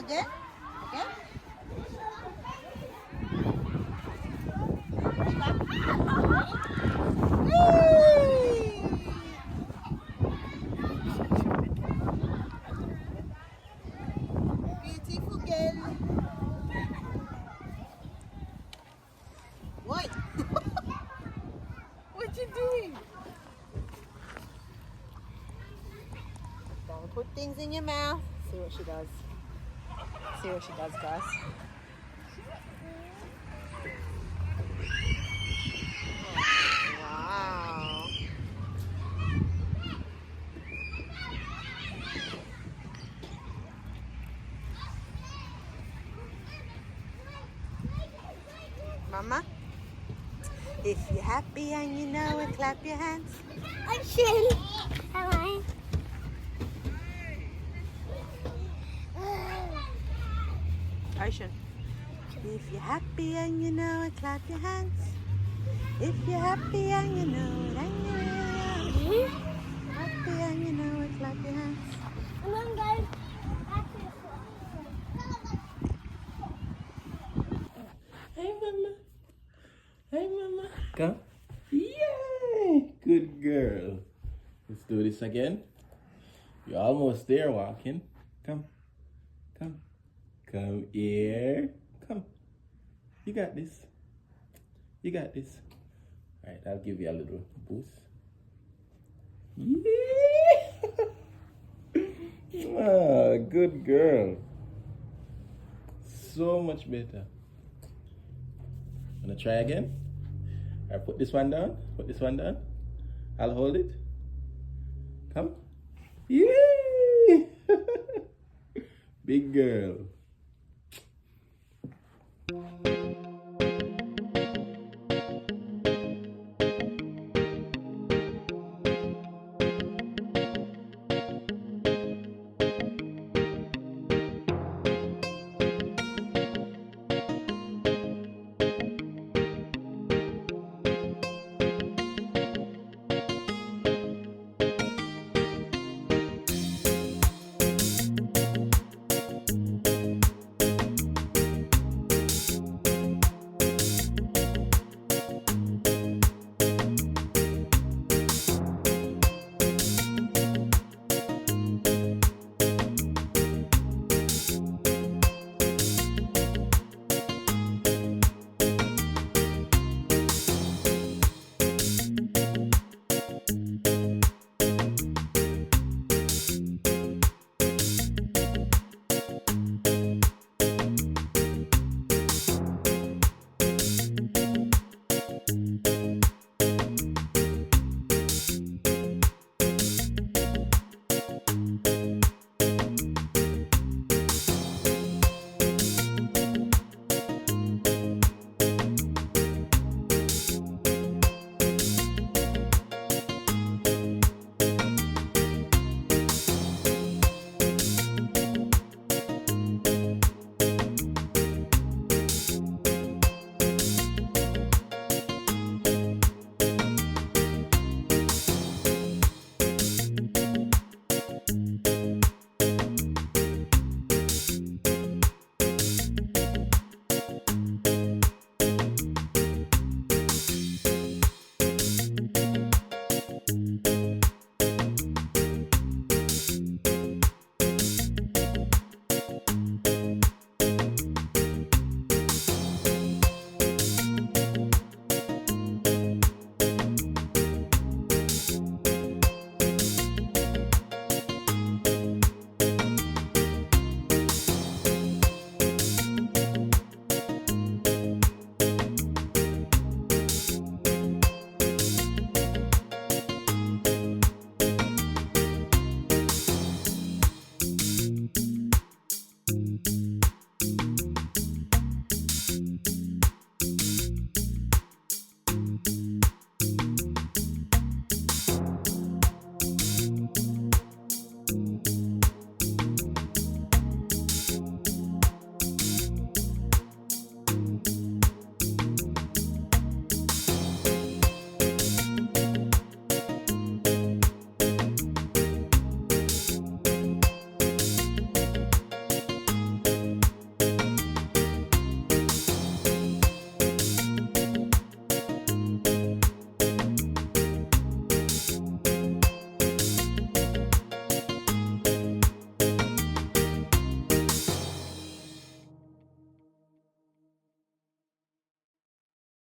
go again. Okay? Beautiful girl. What? What you doing? Don't put things in your mouth. See what she does. See what she does, guys. Wow. Mama, if you're happy and you know it, clap your hands. I should. Am I? Ocean. If you're happy and you know it, clap your hands. If you're happy and you know it, and you really are. Happy and you know it, clap your hands. Come on, guys. Hey, mama. Hey, mama. Come. Yay! Good girl. Let's do this again. You're almost there walking. Come. Come. Come here. Come. You got this. You got this. All right, I'll give you a little boost. Yeah! Ah, good girl. So much better. Wanna try again? Alright, put this one down. Put this one down. I'll hold it. Come. Yay! Big girl.